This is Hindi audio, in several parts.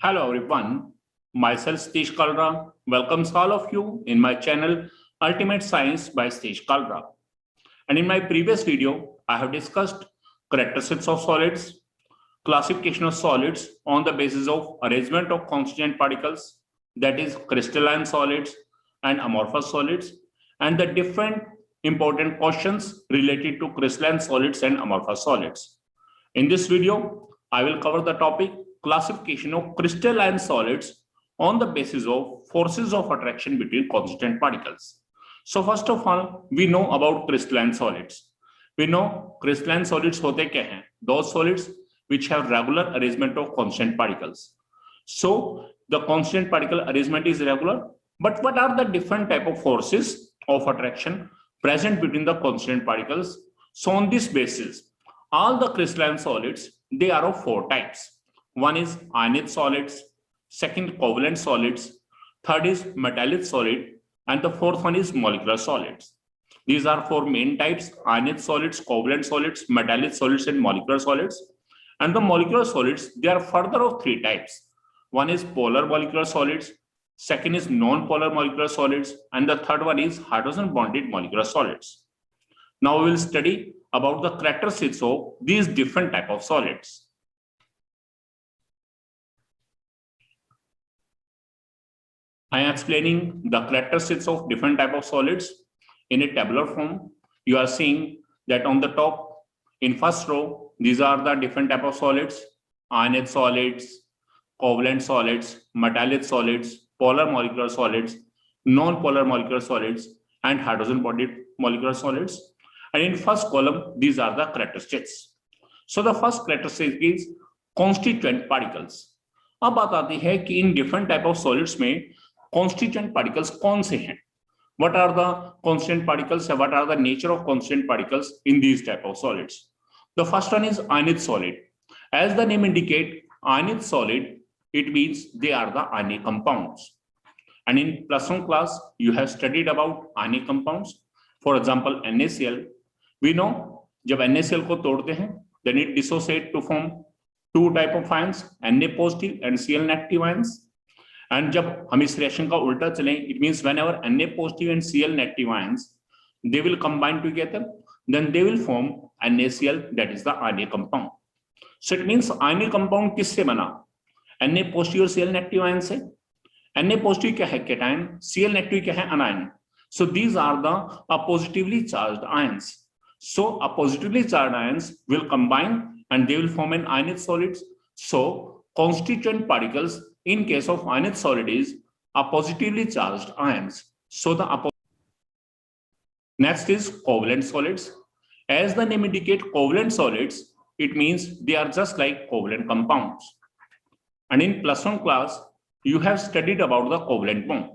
Hello everyone, myself Satish Kalra welcomes all of you in my channel Ultimate Science by Satish Kalra. And in my previous video, I have discussed characteristics of solids, classification of solids on the basis of arrangement of constituent particles, that is crystalline solids and amorphous solids, and the different important questions related to crystalline solids and amorphous solids. In this video, I will cover the topic classification of crystalline solids on the basis of forces of attraction between constituent particles. So first of all, we know about crystalline solids. We know crystalline solids hote kya hain? Those solids which have regular arrangement of constant particles. So the constant particle arrangement is regular, but what are the different type of forces of attraction present between the constant particles? So on this basis, all the crystalline solids, they are of four types. One is ionized solids, second covalent solids, third is metallic solid, and the fourth one is molecular solids. These are four main types: ionized solids, covalent solids, metallic solids, and molecular solids. And the molecular solids, they are further of three types. One is polar molecular solids, second is non-polar molecular solids, and the third one is hydrogen bonded molecular solids. Now we will study about the characteristics of these different type of solids. I am explaining the characteristics of different type of solids in a tabular form. You are seeing that on the top, in first row, these are the different type of solids: ionized solids, covalent solids, metallic solids, polar molecular solids, non-polar molecular solids, and hydrogen bonded molecular solids. And in first column, these are the characteristics. So the first characteristic is constituent particles. अब बात आती है कि इन different type of solids में constituent particles कौन से हैं? What are the constant particles? What are the nature of constant particles in these type of solids? The first one is ionized solid. As the name indicate, ionized solid, it means they are the ionic compounds. And in +1 class, you have studied about ionic compounds. For example, NaCl. We know जब NaCl को तोड़ते हैं, then it dissociate to form two type of ions, Na positive and Cl negative ions. And जब हम इस रिएक्शन का उल्टा चलें, it means whenever Na positive and Cl negative ions, they will combine together, then they will form NaCl, that is the ionic compound. So it means ionic compound किससे बना? Na positive और Cl negative ion से. Na positive क्या है? Cation. Cl negative क्या है? Anion. So these are the positively charged ions. So a positively charged ions will combine and they will form an ionized solids. So constituent particles in case of ionized solid is a positively charged ions. So the next is covalent solids. As the name indicate, covalent solids, it means they are just like covalent compounds. And in +1 class, you have studied about the covalent bond.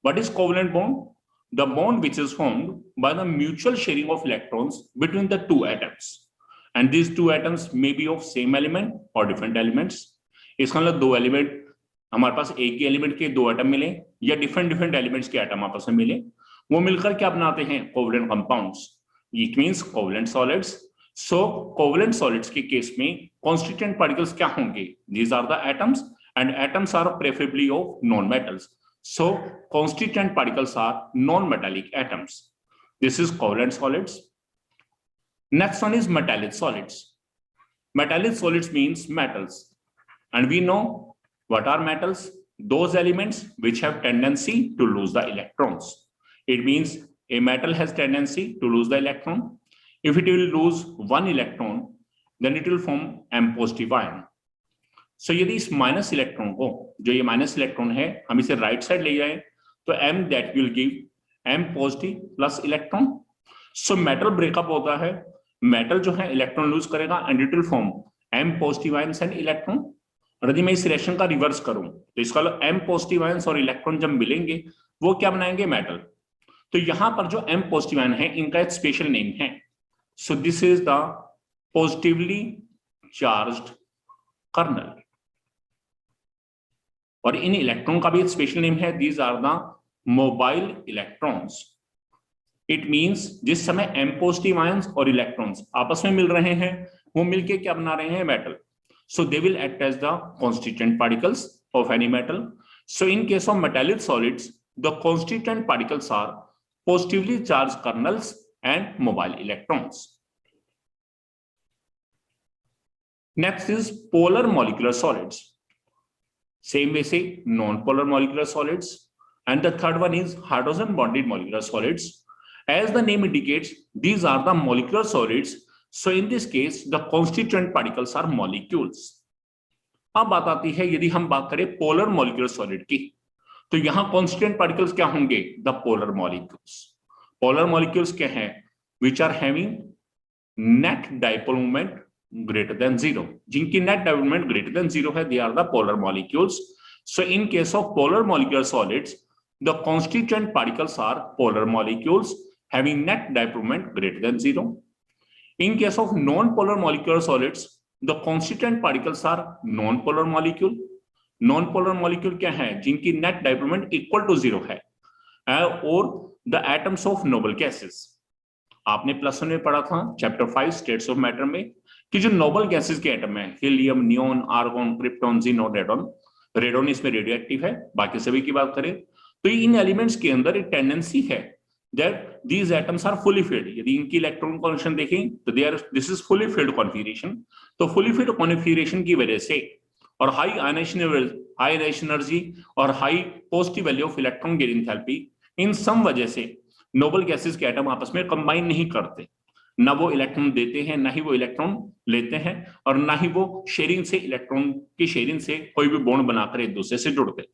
What is covalent bond? The bond which is formed by the mutual sharing of electrons between the two atoms. And these two atoms may be of same element or different elements. इसका मतलब दो एलिमेंट, हमारे पास एक ही एलिमेंट के दो एटम मिले या डिफरेंट एलिमेंट्स के एटम आपस में मिले, वो मिलकर क्या बनाते हैं? Covalent compounds. It means covalent solids. So covalent solids के केस में कॉन्स्टिट्यूएंट पार्टिकल्स क्या होंगे? These are the atoms and atoms are preferably of non metals. So constituent particles are non-metallic atoms. This is covalent solids. Next one is metallic solids. Metallic solids means metals. And we know what are metals? Those elements which have tendency to lose the electrons. It means a metal has tendency to lose the electron. If it will lose one electron, then it will form M positive ion. So यदि इस माइनस इलेक्ट्रॉन को, जो ये माइनस इलेक्ट्रॉन है, हम इसे राइट साइड ले जाएं, तो M that will give M positive plus electron. So metal breakup होता है, मेटल जो है इलेक्ट्रॉन लूज करेगा and it will form M positive ions and electron. और यदि मैं इस रिएक्शन का रिवर्स करूं, तो इसका M पॉजिटिव आयंस और इलेक्ट्रॉन जब मिलेंगे, वो क्या बनाएंगे? मेटल. तो यहां पर जो M पॉजिटिव आयन है, इनका एक स्पेशल नेम है. So this is the positively charged kernel. और इन इलेक्ट्रॉन का भी एक स्पेशल नेम है. These are the mobile electrons. It means जिस समय M पॉजिटिव आयंस और इलेक्ट्रॉन्स आपस में मिल रहे हैं, वो मिलके क्या बना रहे हैं? Metal. so they will act as the constituent particles of any metal. So in case of metallic solids, the constituent particles are positively charged kernels and mobile electrons. Next is polar molecular solids. Same way say non-polar molecular solids. And the third one is hydrogen bonded molecular solids. As the name indicates, these are the molecular solids. So in this case, the constituent particles are molecules. अब बात आती है यदि हम बात करें पोलर मॉलिक्यूलर सॉलिड की, तो यहां कॉन्स्टिट्यूएंट पार्टिकल्स क्या होंगे? The polar molecules. Polar molecules क्या हैं? Which are having net dipole moment greater than 0. जिनकी net dipole moment greater than 0 है, they are the polar molecules. So in case of polar molecular solids, the constituent particles are polar molecules having net dipole moment greater than 0. In case of non-polar molecular solids, the constituent particles are non-polar molecule. Non-polar molecule क्या है? जिनकी net dipole moment equal to 0 है. और the atoms of noble gases. आपने प्लस 1 में पढ़ा था चैप्टर 5 स्टेट्स ऑफ मैटर में कि जो नोबल गैसेस के एटम है, helium, neon, argon, krypton, xenon, radon. Radon इसमें रेडियो एक्टिव है. बाकी सभी की बात करें तो इन एलिमेंट्स के अंदर एक टेंडेंसी है that these atoms are fully filled. यदि इनकी इलेक्ट्रॉन कॉन्फिगरेशन देखें तो this is fully filled configuration. तो fully filled configuration की वजह से और हाई आयनाइजेशन एनर्जी और high positive value of electron gain enthalpy, इन सम वजह से नोबल गैसेस के एटम आपस में कंबाइन नहीं करते. ना वो इलेक्ट्रॉन देते हैं, ना ही वो इलेक्ट्रॉन लेते हैं, और ना ही वो शेयरिंग से, इलेक्ट्रॉन की शेयरिंग से कोई भी बॉन्ड बनाकर एक दूसरे से जुड़ते.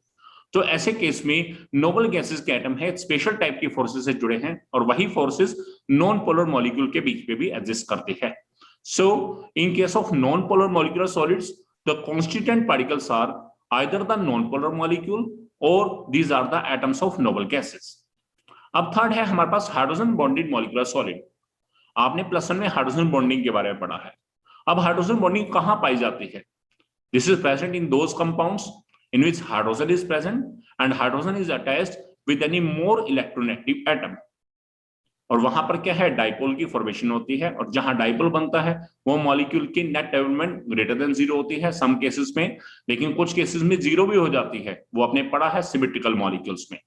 तो ऐसे केस में नोबल गैसेस के एटम है स्पेशल टाइप की फोर्सेस से जुड़े हैं, और वही फोर्सेस नॉन पोलर मॉलिक्यूल के बीच में भी एग्जिस्ट करते हैं. So in case of non polar molecular solids, the constituent particles are either the non polar molecule और these are the atoms of noble gases. अब थर्ड है हमारे पास हाइड्रोजन बॉन्डेड मॉलिक्यूलर सॉलिड. आपने प्लस 1 में हाइड्रोजन बॉन्डिंग के बारे में पढ़ा है. अब हाइड्रोजन बॉन्डिंग कहां पाई जाती है? This is present in those compounds in which hydrogen is present and hydrogen is attached with any more electronegative atom. और वहां पर क्या है? डाइपोल की फॉर्मेशन होती है, और जहां डाइपोल बनता है वो मॉलिक्यूल की नेट डेवलपमेंट ग्रेटर देन 0 होती है सम केसेस में, लेकिन कुछ केसेस में 0 भी हो जाती है. वो आपने पढ़ा है सिमेट्रिकल मॉलिक्यूल्स में.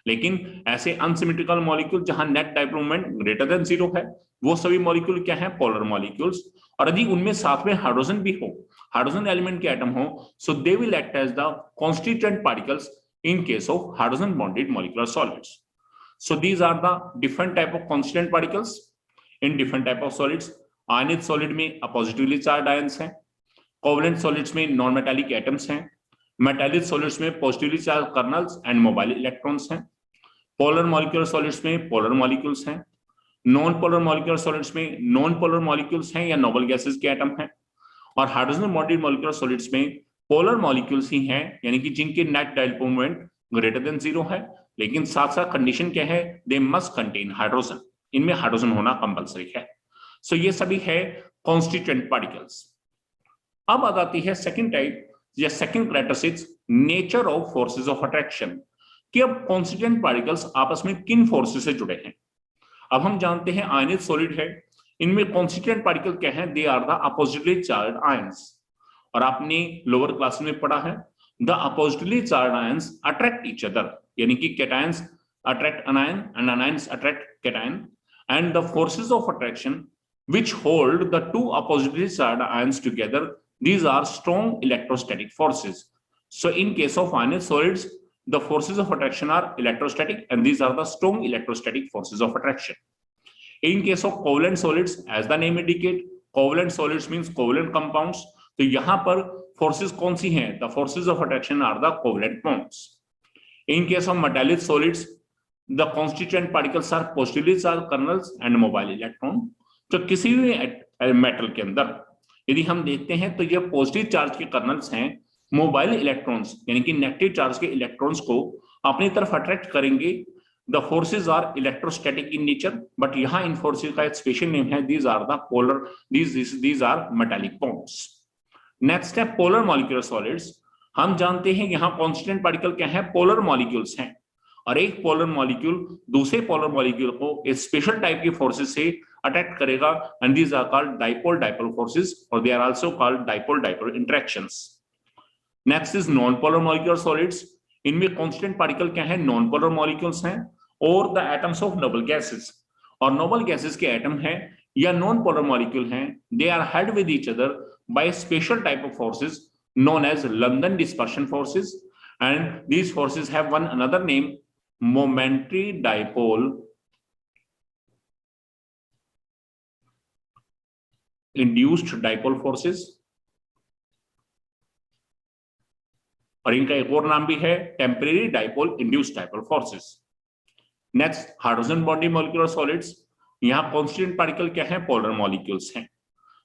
लेकिन ऐसे अनसिमेट्रिकल मॉलिक्यूल जहां net dipole moment greater than 0 है, वो सभी मॉलिक्यूल क्या है? Polar molecules. और यदि उनमें साथ में हाइड्रोजन भी हो, हाइड्रोजन एलिमेंट के एटम हो, so they will act as the constituent particles in case of hydrogen bonded molecular solids. So these are the different type of constituent particles in different type of solids. Ionic solid में positively charged ions हैं, covalent solids में non-metallic atoms हैं, metallic solids में positively charged kernels and mobile electrons हैं, polar molecular solids में polar molecules हैं, non-polar molecular solids में non-polar molecules हैं या noble gases के atom हैं, और hydrogen bonded molecular solids में polar molecules ही हैं, यानी कि जिनके net dipole moment greater than 0 है, लेकिन साथ साथ कंडीशन क्या है? They must contain hydrogen. इनमें हाइड्रोजन होना कंपलसरी है. सो ये सभी है कॉन्स्टिट्यूएंट पार्टिकल्स. अब आ जाती है सेकंड टाइप या second characteristics, nature of forces of attraction, कि अब कॉन्स्टिट्यूएंट पार्टिकल्स आपस में किन फोर्सेस से जुड़े हैं. अब हम जानते हैं आयनिक सॉलिड है, इनमें कॉन्स्टिट्यूएंट पार्टिकल क्या है? They are the oppositely charged ions. और आपने लोअर क्लास में पढ़ा है the oppositely charged ions attract each other, यानी कि cations attract anion and anions attract cation, and the forces of attraction which hold the two oppositely charged ions together, these are strong electrostatic forces. So in case of ionic solids, the forces of attraction are electrostatic, and these are the strong electrostatic forces of attraction. In case of covalent solids, as the name indicate, covalent solids means covalent compounds. तो यहां पर forces कौन सी हैं? The forces of attraction are the covalent bonds. In case of metallic solids, the constituent particles are positively charged kernels and mobile electron. तो किसी भी मेटल के अंदर यदि हम देखते हैं तो ये पॉजिटिव चार्ज के कर्नल्स हैं, मोबाइल इलेक्ट्रॉन्स यानी कि नेगेटिव चार्ज के इलेक्ट्रॉन्स को अपनी तरफ अट्रैक्ट करेंगे. The forces are electrostatic in nature, but यहाँ इन फोर्सेज का एक स्पेशल नेम है, these are the polar, these are metallic bonds. Next है पोलर मॉलिक्यूलर सॉलिड्स. हम जानते हैं यहाँ कॉन्स्टिट्यूएंट पार्टिकल क्या है? पोलर मॉलिक्यूल्स हैं, और एक पोलर मॉलिक्यूल दूसरे पोलर मॉलिक्यूल को एक स्पेशल टाइप की फोर्सेस से अटैक करेगा, and these are called dipole dipole forces, और they are also called dipole dipole interactions. Next is non polar molecular solids. इनमें कांस्टेंट पार्टिकल क्या है? नॉन पोलर मॉलिक्यूल्स हैं, और the atoms of noble gases, और नोबल गैसेस के एटम हैं या नॉन पोलर मॉलिक्यूल हैं, they are held with each other by special type of forces known as London dispersion forces, and these forces have one another name, momentary dipole induced dipole forces, और इनका एक और नाम भी है temporary dipole induced dipole forces. Next, hydrogen bonded molecular solids. यहां कांस्टेंट पार्टिकल क्या है? पोलर मॉलिक्यूल्स हैं।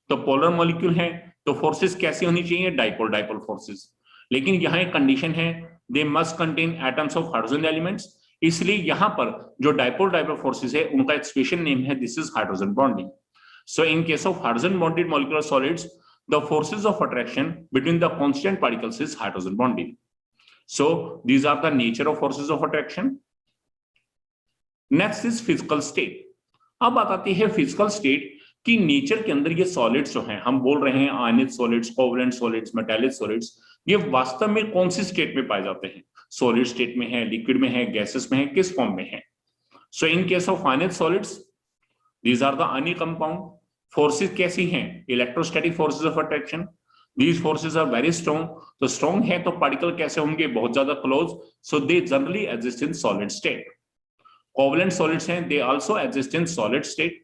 तो पोलर मॉलिक्यूल हैं तो फोर्सेस कैसी होनी चाहिए? Dipole dipole forces. लेकिन यहाँ एक कंडीशन है, they must contain atoms of hydrogen elements, इसलिए यहां पर जो डाइपोल डाइपोल फोर्सेस है उनका एक स्पेशल नेम है, this is hydrogen bonding. So in case of hydrogen bonded molecular solids, the forces of attraction between the constant particles is hydrogen bonding. So these are the nature of forces of attraction. Next is physical state. अब बात आती है फिजिकल स्टेट की नेचर के अंदर ये सॉलिड्स जो हैं, हम बोल रहे हैं आयनिक solids, covalent solids, metallic solids, ये वास्तव में कौन सी स्टेट में पाए जाते हैं? सॉलिड स्टेट में है, लिक्विड में है, गैसेस में है, किस फॉर्म में है? So in case of ionic solids, these are the ionic compound. Forces कैसी हैं? Electrostatic forces of attraction, these forces are very strong. तो स्ट्रॉन्ग है तो पार्टिकल कैसे होंगे? बहुत ज्यादा close, so they generally exist in solid state. Covalent solids हैं, they also exist in solid state.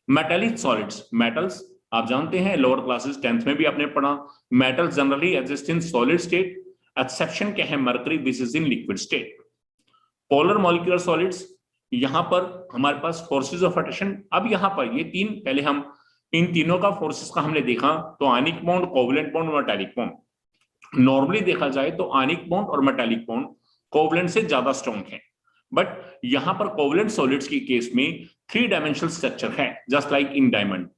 Metallic solids, metals आप जानते हैं, लोअर क्लासेस 10th में भी आपने पढ़ा, metals generally exist in solid state, exception क्या है? Mercury, this is in liquid state. Polar molecular solids, यहां पर हमारे पास फोर्सेस ऑफ अट्रैक्शन, अब यहां पर ये तीन, पहले हम इन तीनों का फोर्सेस का हमने देखा, तो आयनिक बॉन्ड, कोवलेंट बॉन्ड और मेटालिक बॉन्ड। नॉर्मली देखा जाए तो आयनिक बॉन्ड और मेटालिक बॉन्ड कोवलेंट से ज्यादा स्ट्रॉन्ग है, बट यहां पर कोवलेंट सॉलिड्स की केस में 3 डायमेंशनल स्ट्रक्चर है, जस्ट लाइक इन डायमंड।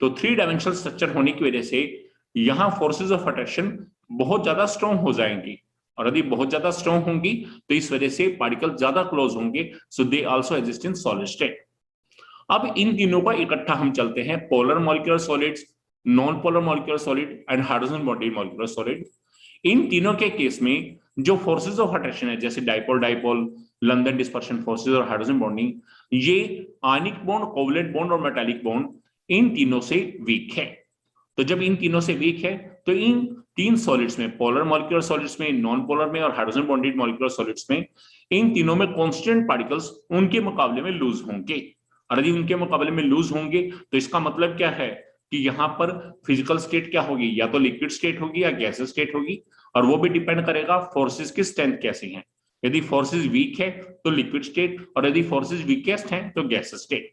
तो 3 डायमेंशनल स्ट्रक्चर होने की वजह से यहां फोर्सेस ऑफ अट्रैक्शन बहुत ज्यादा स्ट्रॉन्ग हो जाएंगी, और यदि बहुत ज्यादा स्ट्रॉन्ग होंगी तो इस वजह से पार्टिकल ज्यादा क्लोज होंगे, so they also exist in solid state. अब इन तीनों का इकट्ठा हम चलते हैं, polar molecular solids, non polar molecular solid and hydrogen bonded molecular solid. इन तीनों के केस में जो फोर्सेस ऑफ अट्रैक्शन है, जैसे dipole dipole, London dispersion forces और हाइड्रोजन बॉन्डिंग, ये आयनिक बॉन्ड, कोवलेंट बॉन्ड और मेटालिक बॉन्ड इन तीनों से वीक है। तो जब इन तीनों से वीक है तो इन तीन सॉलिड्स में, पोलर मॉलिक्यूलर सॉलिड्स में, नॉन पोलर में और हाइड्रोजन बॉन्डेड मॉलिक्यूलर सॉलिड्स में, इन तीनों में कांस्टेंट पार्टिकल्स उनके मुकाबले में लूज होंगे, और यदि उनके मुकाबले में लूज होंगे तो इसका मतलब क्या है कि यहां पर फिजिकल स्टेट क्या होगी? या तो लिक्विड स्टेट होगी या गैसेस स्टेट होगी, और वो भी डिपेंड करेगा फोर्सेस की स्ट्रेंथ कैसी है। यदि फोर्सेस वीक है तो लिक्विड स्टेट, और यदि फोर्सेस वीकेस्ट हैं तो गैसेस स्टेट।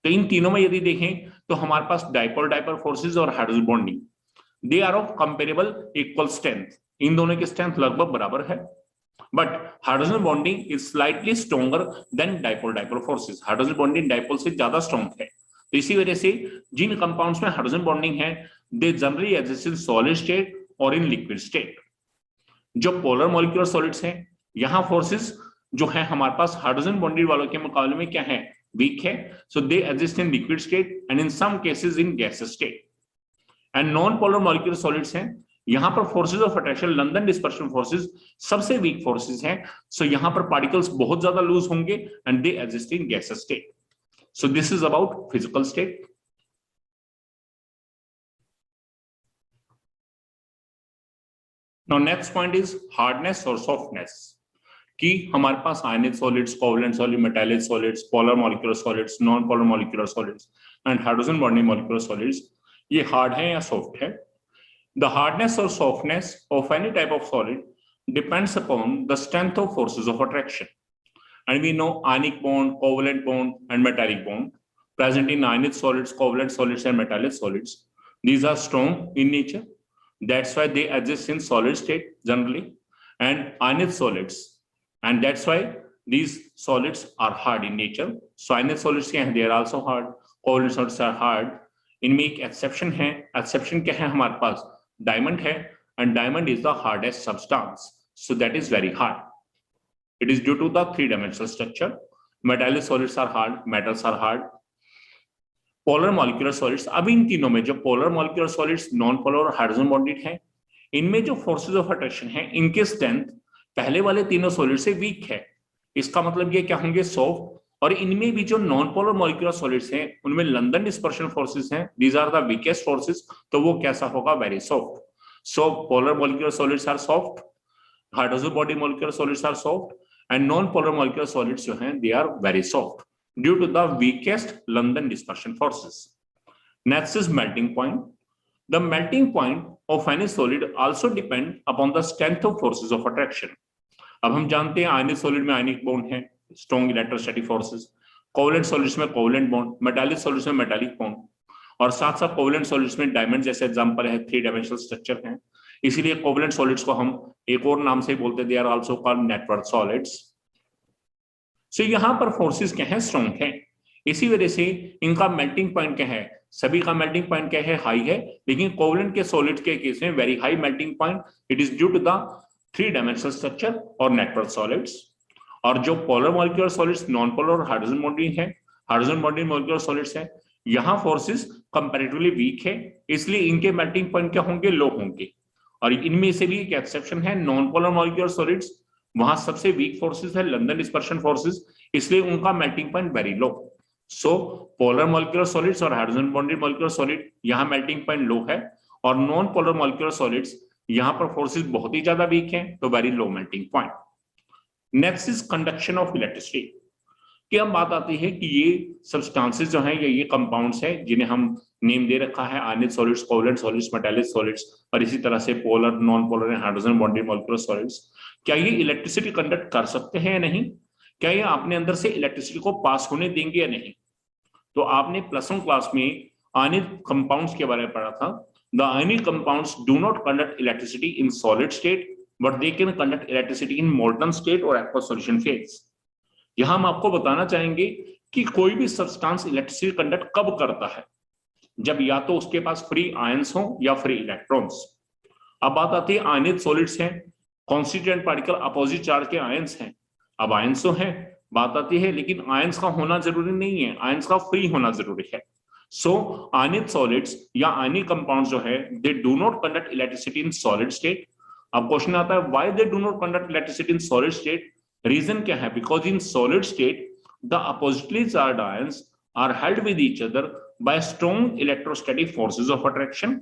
तो इन तीनों में यदि देखें तो हमारे पास डाइपोल डाइपोल फोर्सेस और hydrogen bonding, they are of comparable equal strength, इन दोनों की स्ट्रेंथ लगभग बराबर है, but hydrogen bonding is slightly stronger than dipole dipole forces. Hydrogen bonding dipole से ज्यादा स्ट्रॉन्ग है, तो इसी वजह से जिन कंपाउंड्स में हाइड्रोजन बॉन्डिंग है, they generally exist in solid state और इन लिक्विड स्टेट। जो पोलर मॉलिक्यूलर सॉलिड्स हैं, यहां फोर्सेस जो है हमारे पास हाइड्रोजन बॉन्डेड वालों के मुकाबले में क्या है? वीक है, so they exist in liquid state and in some cases in gases state. And non polar molecular solids हैं, यहां पर forces of attraction, London dispersion forces सबसे वीक फोर्सेस हैं, सो यहां पर पार्टिकल्स बहुत ज्यादा लूज होंगे and they exist in gases state. So this is about physical state. Now next point is hardness और सॉफ्टनेस, कि हमारे पास ionic solids, covalent solid, metallic solids, polar molecular solids, non polar molecular solids and hydrogen bonding molecular solids, ये हार्ड है या सॉफ्ट है? The hardness or softness of any type of solid depends upon the strength of forces of attraction. And we know ionic bond, covalent bond, and metallic bond present in ionic solids, covalent solids, and metallic solids. These are strong in nature. That's why they exist in solid state generally, and ionic solids. And that's why these solids are hard in nature. So ionic solids, they are also hard. Covalent solids are hard. इनमें एक एक्सेप्शन है, एक्सेप्शन क्या है हमारे पास? डायमंड है, and diamond is the hardest substance, so that is very hard. It is due to the three-dimensional structure. Metallic solids are hard, metals are hard. Polar molecular solids, अब इन तीनों में जो polar molecular solids, non-polar और hydrogen bonded हैं, इनमें जो forces of attraction है, इनके strength पहले वाले तीनों solids से weak है. इसका मतलब ये क्या होंगे? Soft. और इनमें भी जो नॉन पोलर मॉलिक्यूलर सॉलिड्स हैं उनमें लंदन डिस्पर्शन फोर्सेस हैं, these are the weakest forces, तो वो कैसा होगा? Very soft. So polar molecular solids are soft, hydrogen bonded molecular solids are soft, and non polar molecular solids जो हैं they are very soft due to the weakest London dispersion forces. Next is melting point. The melting point of any solid also depend upon the strength of forces of attraction. अब हम जानते हैं आयनिक सॉलिड में आयनिक बॉन्ड है, strong electrostatic forces, covalent solids में कोवलेंट बॉन्ड, मेटालिक सॉलिड्स में मेटालिक बॉन्ड, और साथ साथ कोवलेंट सॉलिड्स में डायमंड जैसे एग्जांपल है, थ्री डायमेंशनल स्ट्रक्चर हैं. इसीलिए कोवलेंट सॉलिड्स को हम एक और नाम से बोलते हैं, they are also called network solids. So यहां पर फोर्सेस क्या है? स्ट्रॉन्ग है. इसी वजह से इनका मेल्टिंग पॉइंट क्या है? सभी का मेल्टिंग पॉइंट क्या है? हाई है. लेकिन कोवलेंट के सॉलिड्स के केस में very high melting point. It is due to the three dimensional structure और नेटवर्क सॉलिड्स. और जो polar molecular solids non polar और हाइड्रोजन बॉन्डिंग है, हाइड्रोजन बॉन्डिंग मॉलिक्यूलर सॉलिड्स है, यहां फोर्सेस कंपैरेटिवली वीक है, इसलिए इनके मेल्टिंग पॉइंट क्या होंगे? लो होंगे. और इनमें से भी एक एक्सेप्शन है, नॉन पोलर मॉलिक्यूलर सॉलिड्स, वहां सबसे वीक फोर्सेस है लंदन डिस्पर्शन फोर्सेस, इसलिए उनका मेल्टिंग पॉइंट वेरी लो. सो पोलर मॉलिक्यूलर सॉलिड्स और हाइड्रोजन बॉन्डेड मॉलिक्यूलर सॉलिड यहां मेल्टिंग पॉइंट लो है, और नॉन पोलर मॉलिक्यूलर सॉलिड्स यहां पर फोर्सेस बहुत ही ज्यादा वीक है, तो very low melting point. Next is conduction of electricity. कि अब बात आती है कि ये सब्सटेंसेस जो हैं ये कंपाउंड्स हैं जिन्हें हम नेम दे रखा है आयनिक solids, covalent solids, metallic solids, और इसी तरह से polar, non polar and hydrogen bonded molecular solids. क्या ये इलेक्ट्रिसिटी कंडक्ट कर सकते हैं या नहीं? क्या ये अपने अंदर से इलेक्ट्रिसिटी को पास होने देंगे या नहीं? तो आपने प्लस वन क्लास में आयनिक कंपाउंड्स के बारे में पढ़ा था. The ionic compounds do not conduct electricity in solid state, but they can conduct electricity in molten state or aqueous solution phase. यहां हम आपको बताना चाहेंगे कि कोई भी सब्सटेंस इलेक्ट्रिसिटी कंडक्ट कब करता है? जब या तो उसके पास फ्री आयंस हो या फ्री इलेक्ट्रॉन्स. अब बात आती है आयनिक सॉलिड्स हैं, कॉन्स्टिट्यूएंट पार्टिकल अपोजिट चार्ज के आयंस हैं. अब आयंस तो हैं, बात आती है लेकिन आयंस का होना जरूरी नहीं है, आयंस का फ्री होना जरूरी है. सो आयनिक सॉलिड्स या आयनिक कंपाउंड्स जो है they do not conduct electricity in solid state. अब क्वेश्चन आता है why they do not conduct electricity in solid state. Reason क्या है? Because in solid state the oppositely charged ions are held with each other by strong electrostatic forces of attraction,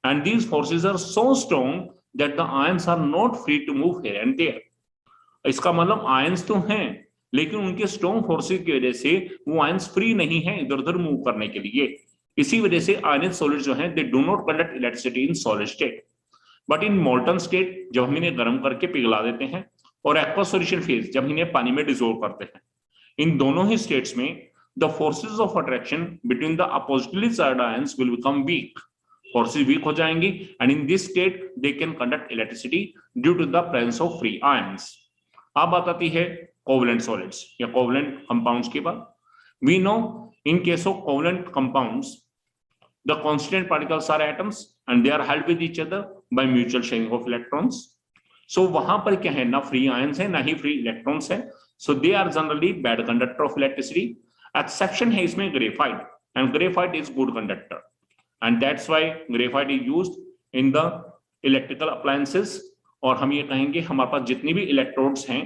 and these forces are so strong that the ions are not free to move here and there. इसका मतलब आयंस तो हैं लेकिन उनके स्ट्रॉन्ग फोर्सेस की वजह से वो आयंस फ्री नहीं है इधर उधर मूव करने के लिए. इसी वजह से आयनिक सॉलिड्स जो हैं दे do not conduct electricity in solid state. But in molten state जब हम इन्हें गर्म करके पिघला देते हैं, और एक्वस सॉल्यूशन फेज जब इन्हें पानी में डिसॉल्व करते हैं, इन दोनों ही स्टेट्स में the forces of attraction between the oppositely charged ions will become weak. Forces weak हो जाएंगी and in this state they can conduct electricity due to the presence of free ions. अब बात आती है कोवलेंट सॉलिड्स या कोवलेंट कंपाउंड्स के बाद. We know in case of covalent compounds the constituent particles are atoms and they are held with each other by mutual sharing of electrons. So वहां पर क्या है? ना free ions है ना ही free electrons है. So they are generally bad conductor of electricity. Exception है इसमें graphite, and graphite is good conductor, and that's why graphite is used in the electrical appliances. और हम ये कहेंगे हमारे पास जितनी भी इलेक्ट्रोड्स हैं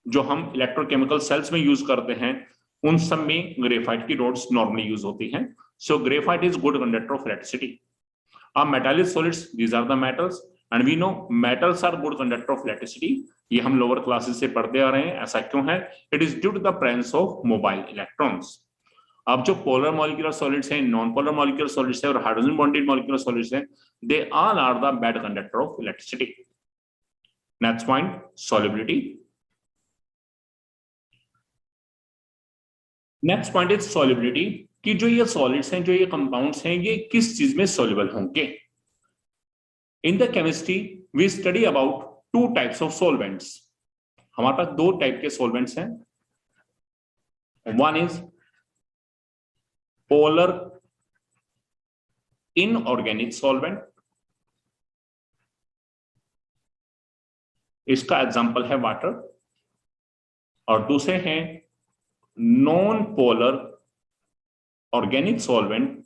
जो हम इलेक्ट्रोकेमिकल सेल्स में यूज करते हैं उन सब में ग्रेफाइट की रोड्स नॉर्मली यूज होती हैं. So graphite is good conductor of electricity. Metallic solids, these are the metals, and we know metals are good conductor of electricity. ये हम लोअर क्लासेस से पढ़ते आ रहे हैं. ऐसा क्यों है? It is due to the presence of mobile electrons. अब जो polar molecular solids हैं, non-polar molecular solids हैं और hydrogen bonded molecular solids हैं, they all are the bad conductor of electricity. Next point, solubility. Next point is solubility. कि जो ये सॉलिड्स हैं, जो ये कंपाउंड्स हैं, ये किस चीज में सॉल्युबल होंगे. In the chemistry we study about two types of solvents. हमारे पास दो टाइप के सॉल्वेंट्स हैं. One is polar inorganic solvent. इसका एग्जांपल है वाटर. और दूसरे हैं नॉन पोलर ऑर्गेनिक सॉल्वेंट,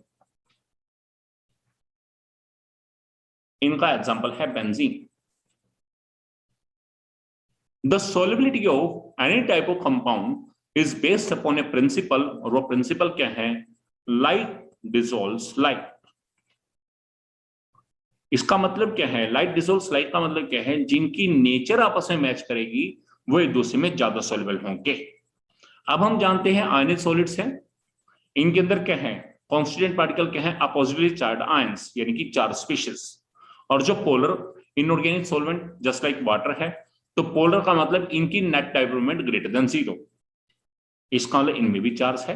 इनका एग्जांपल है benzene. The solubility of any type of compound is based upon a principle, और वो प्रिंसिपल क्या है? Light dissolves light. इसका मतलब क्या है? लाइट डिसॉल्व्स लाइट का मतलब क्या है? जिनकी नेचर आपस में मैच करेगी वो एक दूसरे में ज्यादा सॉल्युबल होंगे। अब हम जानते हैं आयनिक सॉलिड्स हैं, इनके अंदर क्या है? कॉन्स्टिट्यूएंट पार्टिकल क्या है? अपोजिटली चार्ज आयंस, यानी कि चार्ज स्पीशीज। और जो polar inorganic solvent just like water है, तो पोलर का मतलब इनकी net dipole moment greater than 0। इसका मतलब इनमें भी चार्ज है।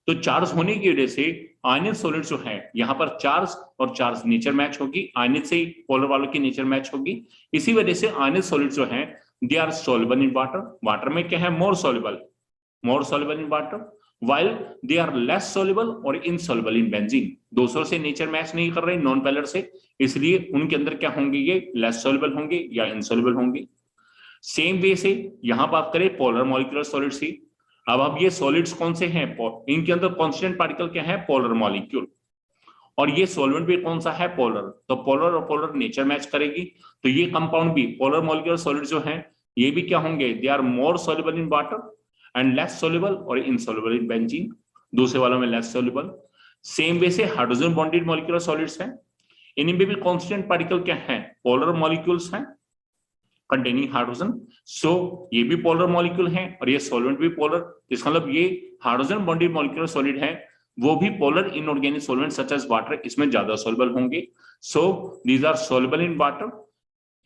तो चार्ज होने की वजह से आयनिक सॉलिड जो है, यहां पर चार्ज और चार्ज नेचर मैच होगी, आयनिक से पोलर वालों की नेचर मैच होगी। इसी वजह से आयनिक सॉलिड जो है they are soluble in water. Water में क्या है? More soluble in water, while they are less soluble or insoluble in benzene। दूसरों से नेचर मैच नहीं कर रहे नॉन पेलर से, इसलिए उनके अंदर क्या होंगे? ये लेस सॉल्युबल होंगे या इनसॉल्युबल होंगे। सेम वे से यहां बात करें पोलर मॉलिक्यूलर सॉलिड्स की। अब ये सॉलिड्स कौन से हैं? इनके अंदर कांस्टेंट पार्टिकल क्या है? Polar molecule. और ये सॉल्वेंट भी कौन सा है? पोलर। तो पोलर और पोलर नेचर मैच करेगी, तो ये कंपाउंड भी पोलर मॉलिक्यूलर सॉलिड जो है ये भी क्या होंगे? They are more soluble in water and less soluble और इनसॉल्युबल इन बेंजीन। दूसरे वालों में लेस सॉल्युबल। सेम वे से हाइड्रोजन बॉन्डेड मॉलिक्यूलर सॉलिड्स हैं, इनमें भी कांस्टेंट पार्टिकल क्या है? पोलर मॉलिक्यूल्स हैं कंटेनिंग हाइड्रोजन। सो ये भी पोलर मॉलिक्यूल हैं और ये सॉल्वेंट भी पोलर। इसका मतलब ये हाइड्रोजन बॉन्डेड मॉलिक्यूलर सॉलिड है, वो भी polar inorganic solvent such as water, इसमें ज्यादा सॉल्युबल होंगे। So these are soluble in water,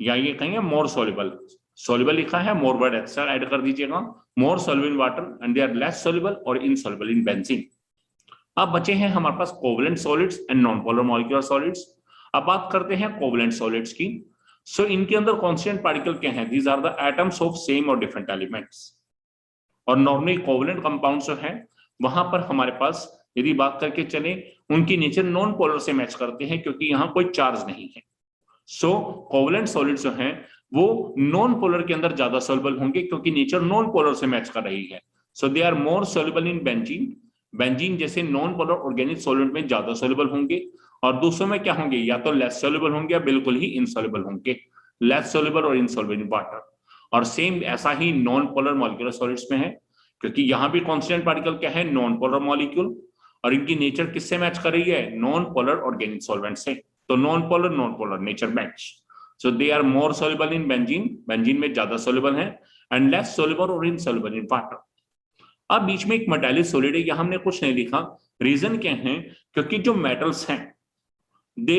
या ये कहेंगे मोर सॉल्युबल। सॉल्युबल लिखा है, मोर वर्ड एक्स्ट्रा ऐड कर दीजिएगा। More soluble in water and they are less soluble और इनसॉल्युबल इन बेंजीन। अब बचे हैं हमारे पास covalent solids and non polar molecular solids. अब बात करते हैं कोवलेंट सॉलिड्स की। सो इनके अंदर कांस्टेंट पार्टिकल क्या है? These are the atoms of same और डिफरेंट एलिमेंट्स। और नॉर्मली कोवलेंट कंपाउंड्स जो है वहां पर हमारे पास यदि बात करके चले, उनकी नेचर नॉन पोलर से मैच करते हैं क्योंकि यहां कोई चार्ज नहीं है। सो कोवलेंट सॉलिड्स जो हैं वो नॉन पोलर के अंदर ज्यादा सॉल्युबल होंगे क्योंकि नेचर नॉन पोलर से मैच कर रही है। So they are more soluble in benzene. Benzene जैसे नॉन पोलर ऑर्गेनिक सॉल्वेंट में ज्यादा सॉल्युबल होंगे। और दूसरों में क्या होंगे? या तो लेस सॉल्युबल होंगे या बिल्कुल ही इनसॉल्युबल होंगे। लेस सॉल्युबल और इनसॉल्युबल इन वाटर। और सेम ऐसा ही नॉन पोलर मॉलिक्यूलर सॉलिड्स में है, क्योंकि यहां भी कांस्टेंट पार्टिकल क्या है? Non polar molecule. और इनकी नेचर किससे मैच कर रही है? नॉन पोलर ऑर्गेनिक सॉल्वेंट से। तो non polar nature match. So they are more soluble in benzene, benzene में ज्यादा सॉल्युबल है, एंड लेस सॉल्युबल और इनसॉल्युबल इन वाटर। अब बीच में एक मेटालिक सॉलिड है, यहां हमने कुछ नहीं लिखा। रीजन क्या है? क्योंकि जो मेटल्स हैं they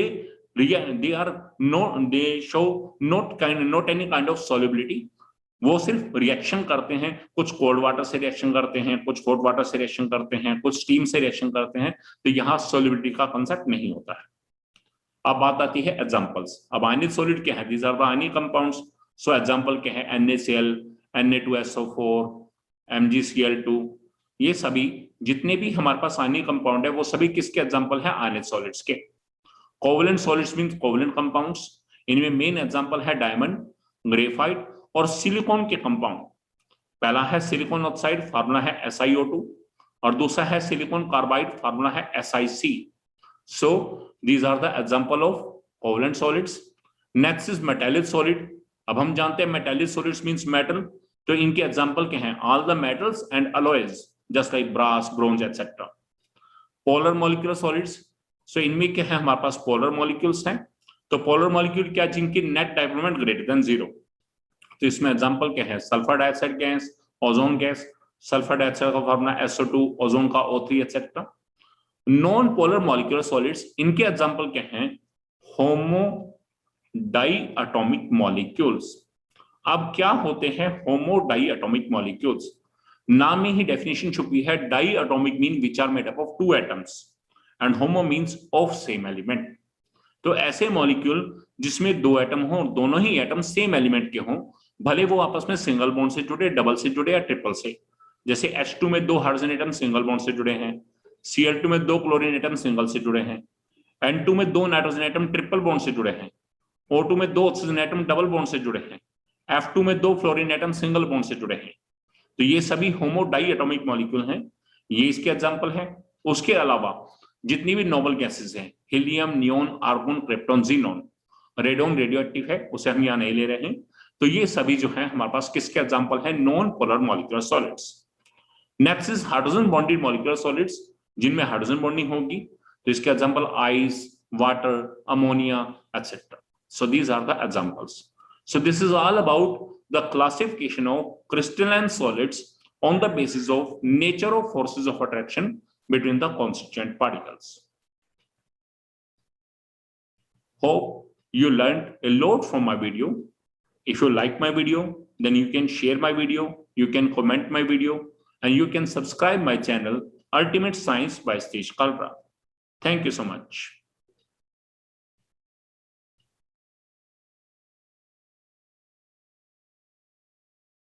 are they show not any kind of solubility. वो सिर्फ रिएक्शन करते हैं, कुछ कोल्ड वाटर से रिएक्शन करते हैं, कुछ हॉट वाटर से रिएक्शन करते हैं, कुछ स्टीम से रिएक्शन करते हैं। तो यहां सॉल्युबिलिटी का कंसेप्ट नहीं होता है। अब बात आती है एग्जांपल्स। अब आयनिक सॉलिड क्या है? These are the ionic compounds. So example क्या है? NaCl, Na2SO4, MgCl2। ये सभी जितने भी हमारे पास आयनिक कंपाउंड है वो सभी किसके एग्जांपल है? आयनिक सॉलिड्स के। Covalent solids means covalent compounds. इनमें मेन एग्जांपल है डायमंड, ग्रेफाइट और सिलिकॉन के कंपाउंड। पहला है सिलिकॉन ऑक्साइड, फार्मूला है SiO2, और दूसरा है सिलिकॉन कार्बाइड, फार्मूला है SiC। So these are the example of covalent solids. Next is metallic solid. अब हम जानते हैं metallic solids means metal, तो इनके एग्जाम्पल क्या हैं? all the metals and alloys just like brass, bronze etc. polar molecular solids, so इनमें क्या है? हमारे पास polar molecules हैं। तो polar molecule क्या? जिनकी net dipole moment greater than 0। तो इसमें एग्जाम्पल क्या है? Sulphur dioxide gas, ozone gas. Sulphur dioxide का फॉर्मूला SO2, ओजोन का O3 etc. Non polar molecular solids, इनके एग्जांपल क्या हैं? होमो डाई एटॉमिक मॉलिक्यूल्स। अब क्या होते हैं होमो डाई एटॉमिक मॉलिक्यूल्स? नाम में ही डेफिनेशन छुपी है। Diatomic mean which are made up of 2 atoms and homo means of same element. तो ऐसे मॉलिक्यूल जिसमें 2 एटम हो, दोनों ही एटम सेम एलिमेंट के हों, भले वो आपस में सिंगल बॉन्ड से जुड़े, डबल से जुड़े या ट्रिपल से। जैसे H2 में 2 हाइड्रोजन एटम सिंगल बॉन्ड से जुड़े हैं, Cl2 में 2 क्लोरीन एटम सिंगल से जुड़े हैं, N2 में 2 नाइट्रोजन एटम ट्रिपल बॉन्ड से जुड़े हैं, O2 में 2 ऑक्सीजन एटम डबल बॉन्ड से जुड़े हैं, F2 में 2 फ्लोरीन एटम सिंगल बॉन्ड से जुड़े हैं। तो ये सभी होमो डाई एटॉमिक मॉलिक्यूल हैं, ये इसके एग्जाम्पल हैं। उसके अलावा जितनी भी नोबल गैसेस हैं, helium, neon, argon, krypton, xenon, radon radioactive है, उसे हम यहाँ नहीं ले रहे हैं। तो ये सभी जो है हमारे पास किसके एग्जाम्पल है? Non polar molecular solids. Next is hydrogen bonded molecular solids, जिनमें हाइड्रोजन बॉन्डिंग होगी, तो इसके example ice, water, ammonia etcetera. So these are the examples. So this is all about the classification of crystalline solids on the basis of nature of forces of attraction between the constituent particles. Hope you learned a lot from my video. If you like my video, then you can share my video, you can comment my video, and you can subscribe my channel Ultimate Science by Satish Kalra. Thank you so much.